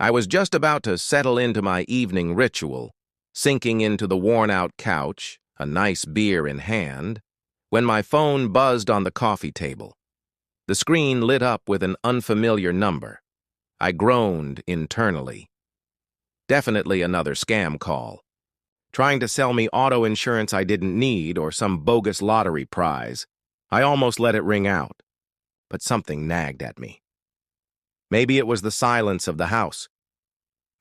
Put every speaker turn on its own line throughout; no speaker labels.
I was just about to settle into my evening ritual, sinking into the worn-out couch, a nice beer in hand, when my phone buzzed on the coffee table. The screen lit up with an unfamiliar number. I groaned internally. Definitely another scam call. Trying to sell me auto insurance I didn't need or some bogus lottery prize. I almost let it ring out, but something nagged at me. Maybe it was the silence of the house.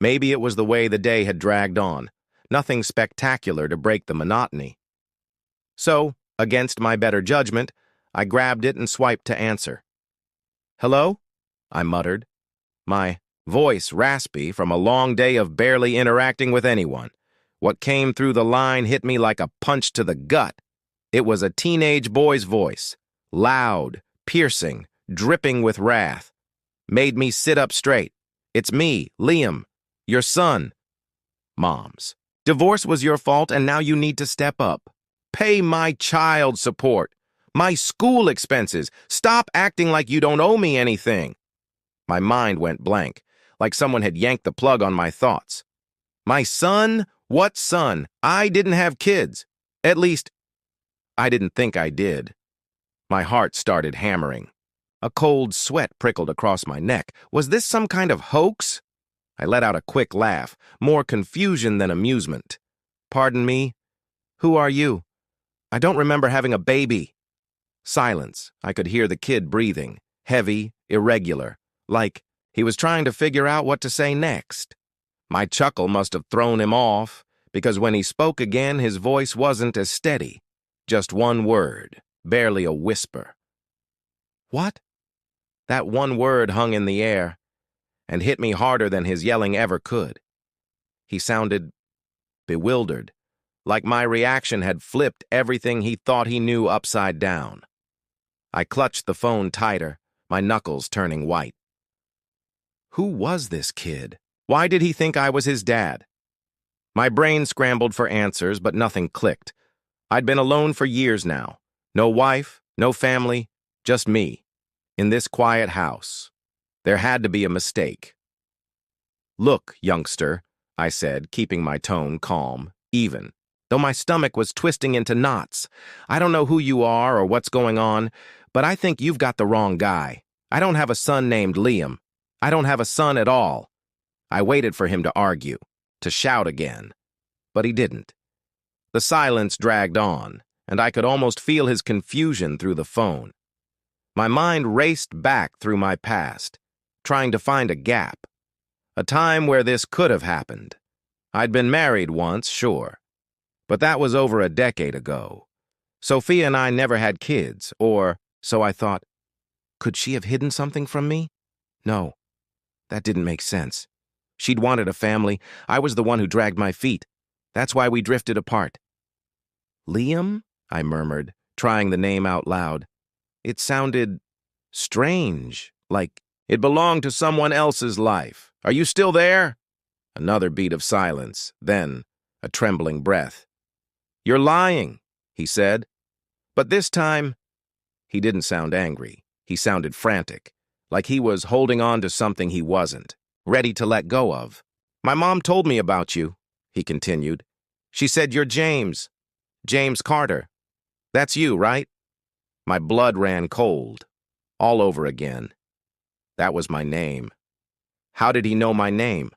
Maybe it was the way the day had dragged on. Nothing spectacular to break the monotony. So, against my better judgment, I grabbed it and swiped to answer. "Hello?" I muttered, my voice raspy from a long day of barely interacting with anyone. What came through the line hit me like a punch to the gut. It was a teenage boy's voice, loud, piercing, dripping with wrath. Made me sit up straight. "It's me, Liam, your son." "Moms, divorce was your fault and now you need to step up. Pay my child support, my school expenses. Stop acting like you don't owe me anything." My mind went blank, like someone had yanked the plug on my thoughts. My son? What son? I didn't have kids. At least, I didn't think I did. My heart started hammering. A cold sweat prickled across my neck. Was this some kind of hoax? I let out a quick laugh, more confusion than amusement. "Pardon me? Who are you? I don't remember having a baby." Silence. I could hear the kid breathing, heavy, irregular, like he was trying to figure out what to say next. My chuckle must have thrown him off, because when he spoke again, his voice wasn't as steady. Just one word, barely a whisper. "What?" That one word hung in the air, and hit me harder than his yelling ever could. He sounded bewildered, like my reaction had flipped everything he thought he knew upside down. I clutched the phone tighter, my knuckles turning white. Who was this kid? Why did he think I was his dad? My brain scrambled for answers, but nothing clicked. I'd been alone for years now. No wife, no family, just me. In this quiet house. There had to be a mistake. "Look, youngster," I said, keeping my tone calm, even, though my stomach was twisting into knots. "I don't know who you are or what's going on, but I think you've got the wrong guy. I don't have a son named Liam. I don't have a son at all." I waited for him to argue, to shout again, but he didn't. The silence dragged on, and I could almost feel his confusion through the phone. My mind raced back through my past, trying to find a gap, a time where this could have happened. I'd been married once, sure, but that was over a decade ago. Sophia and I never had kids, or, so I thought. Could she have hidden something from me? No, that didn't make sense. She'd wanted a family. I was the one who dragged my feet. That's why we drifted apart. "Liam?" I murmured, trying the name out loud. It sounded strange, like it belonged to someone else's life. "Are you still there?" Another beat of silence, then a trembling breath. "You're lying," he said. But this time, he didn't sound angry. He sounded frantic, like he was holding on to something he wasn't, ready to let go of. "My mom told me about you," he continued. "She said you're James. James Carter. That's you, right?" My blood ran cold, all over again. That was my name. How did he know my name?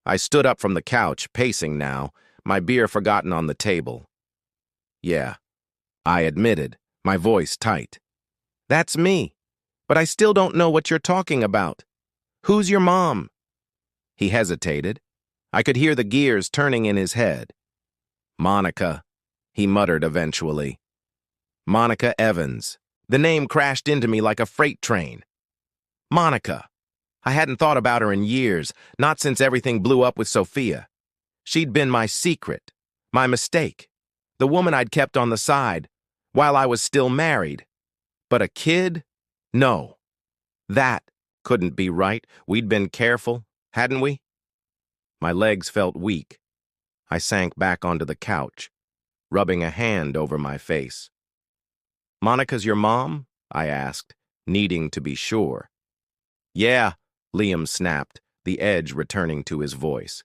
I stood up from the couch, pacing now, my beer forgotten on the table. "Yeah," I admitted, my voice tight. "That's me, but I still don't know what you're talking about. Who's your mom?" He hesitated. I could hear the gears turning in his head. "Monica," he muttered eventually. "Monica Evans." The name crashed into me like a freight train. Monica. I hadn't thought about her in years, not since everything blew up with Sophia. She'd been my secret, my mistake, the woman I'd kept on the side, while I was still married. But a kid? No. That couldn't be right. We'd been careful, hadn't we? My legs felt weak. I sank back onto the couch, rubbing a hand over my face. "Monica's your mom?" I asked, needing to be sure. "Yeah," Liam snapped, the edge returning to his voice.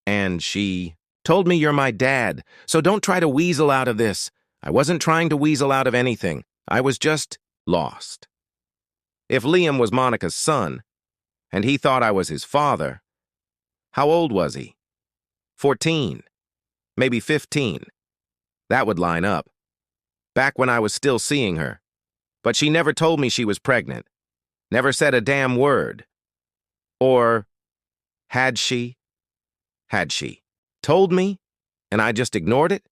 And she told me you're my dad, so don't try to weasel out of this. I wasn't trying to weasel out of anything. I was just lost. If Liam was Monica's son, and he thought I was his father, how old was he? 14, maybe 15. That would line up. Back when I was still seeing her. But she never told me she was pregnant. Never said a damn word. Or had she? Had she told me, and I just ignored it?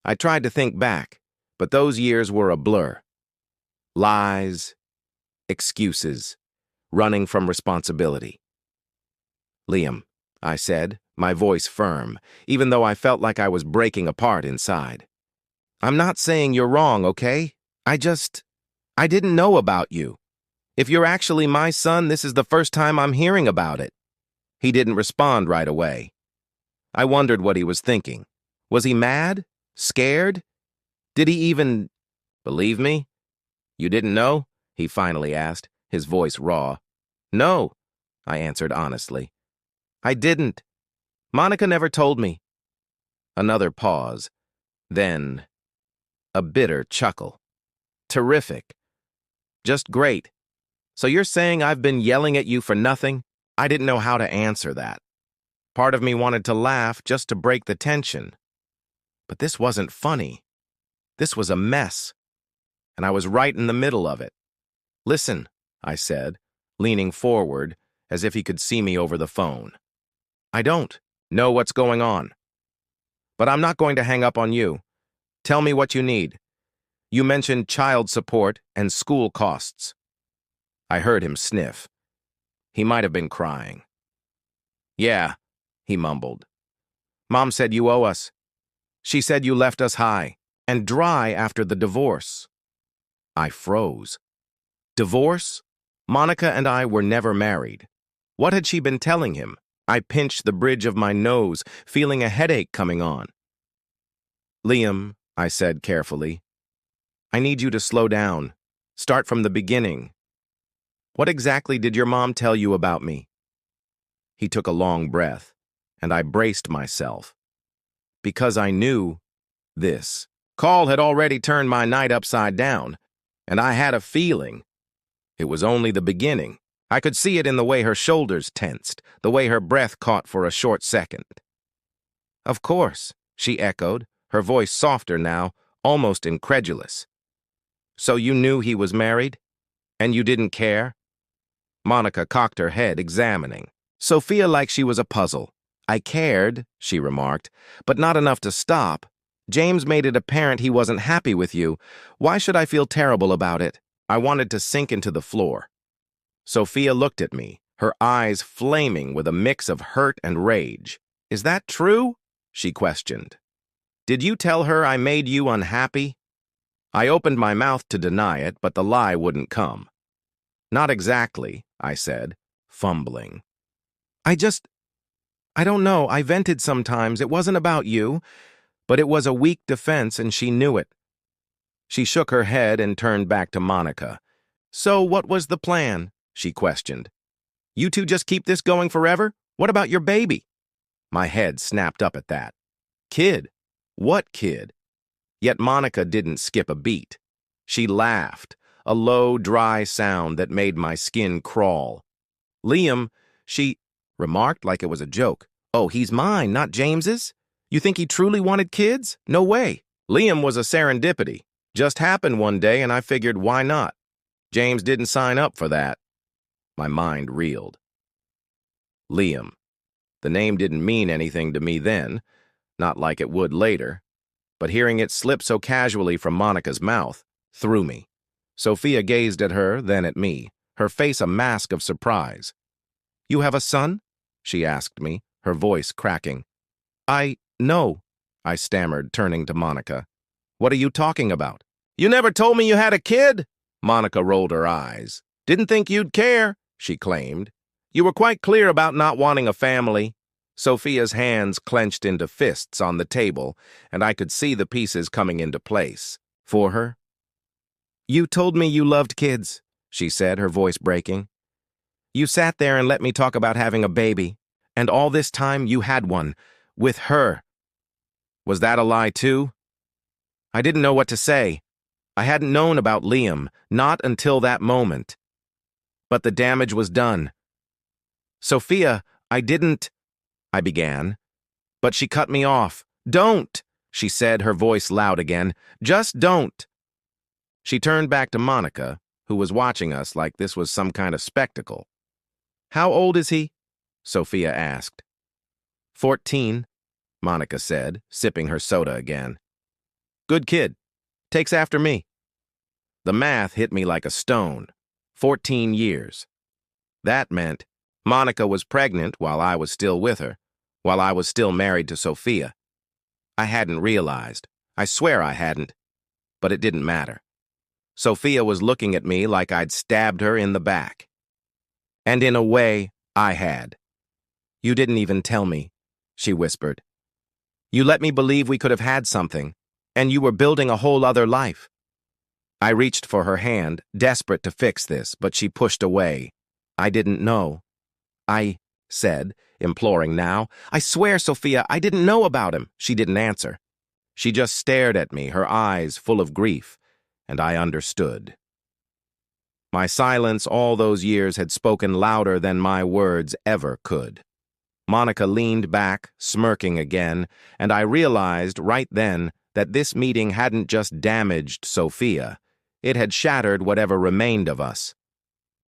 I tried to think back, but those years were a blur. Lies, excuses, running from responsibility. Liam, I said, my voice firm, even though I felt like I was breaking apart inside. I'm not saying you're wrong, okay? I didn't know about you. If you're actually my son, this is the first time I'm hearing about it. He didn't respond right away. I wondered what he was thinking. Was he mad? Scared? Did he even believe me? You didn't know? He finally asked, his voice raw. No, I answered honestly. I didn't. Monica never told me. Another pause. Then a bitter chuckle. Terrific. Just great. So you're saying I've been yelling at you for nothing? I didn't know how to answer that. Part of me wanted to laugh just to break the tension. But this wasn't funny. This was a mess. And I was right in the middle of it. Listen, I said, leaning forward as if he could see me over the phone. I don't know what's going on. But I'm not going to hang up on you. Tell me what you need. You mentioned child support and school costs. I heard him sniff. He might have been crying. Yeah, he mumbled. Mom said you owe us. She said you left us high and dry after the divorce. I froze. Divorce? Monica and I were never married. What had she been telling him? I pinched the bridge of my nose, feeling a headache coming on. Liam, I said carefully, I need you to slow down. Start from the beginning. What exactly did your mom tell you about me? He took a long breath, and I braced myself. Because I knew this call had already turned my night upside down, and I had a feeling. It was only the beginning. I could see it in the way her shoulders tensed, the way her breath caught for a short second. Of course, she echoed, her voice softer now, almost incredulous. So you knew he was married? And you didn't care? Monica cocked her head, examining. Sophia like she was a puzzle. I cared, she remarked, but not enough to stop. James made it apparent he wasn't happy with you. Why should I feel terrible about it? I wanted to sink into the floor. Sophia looked at me, her eyes flaming with a mix of hurt and rage. Is that true? She questioned. Did you tell her I made you unhappy? I opened my mouth to deny it, but the lie wouldn't come. Not exactly, I said, fumbling. I don't know, I vented sometimes. It wasn't about you, but it was a weak defense and she knew it. She shook her head and turned back to Monica. So what was the plan? She questioned. You two just keep this going forever? What about your baby? My head snapped up at that. Kid? What kid? Yet Monica didn't skip a beat. She laughed, a low, dry sound that made my skin crawl. Liam, she remarked like it was a joke. Oh, he's mine, not James's? You think he truly wanted kids? No way. Liam was a serendipity. Just happened one day and I figured why not? James didn't sign up for that. My mind reeled. Liam. The name didn't mean anything to me then, not like it would later, but hearing it slip so casually from Monica's mouth threw me. Sophia gazed at her, then at me, her face a mask of surprise. You have a son? She asked me, her voice cracking. No, I stammered, turning to Monica. What are you talking about? You never told me you had a kid? Monica rolled her eyes. Didn't think you'd care, she claimed. You were quite clear about not wanting a family. Sophia's hands clenched into fists on the table, and I could see the pieces coming into place. For her? You told me you loved kids, she said, her voice breaking. You sat there and let me talk about having a baby, and all this time you had one, with her. Was that a lie too? I didn't know what to say. I hadn't known about Liam, not until that moment. But the damage was done. Sophia, I didn't, I began. But she cut me off. Don't, she said, her voice loud again. Just don't. She turned back to Monica, who was watching us like this was some kind of spectacle. How old is he? Sophia asked. 14, Monica said, sipping her soda again. Good kid. Takes after me. The math hit me like a stone. 14 years. That meant Monica was pregnant while I was still with her, while I was still married to Sophia. I hadn't realized. I swear I hadn't. But it didn't matter. Sophia was looking at me like I'd stabbed her in the back. And in a way, I had. You didn't even tell me, she whispered. You let me believe we could have had something, and you were building a whole other life. I reached for her hand, desperate to fix this, but she pushed away. I didn't know. I said, imploring now. I swear, Sophia, I didn't know about him. She didn't answer. She just stared at me, her eyes full of grief, and I understood. My silence all those years had spoken louder than my words ever could. Monica leaned back, smirking again, and I realized right then that this meeting hadn't just damaged Sophia. It had shattered whatever remained of us.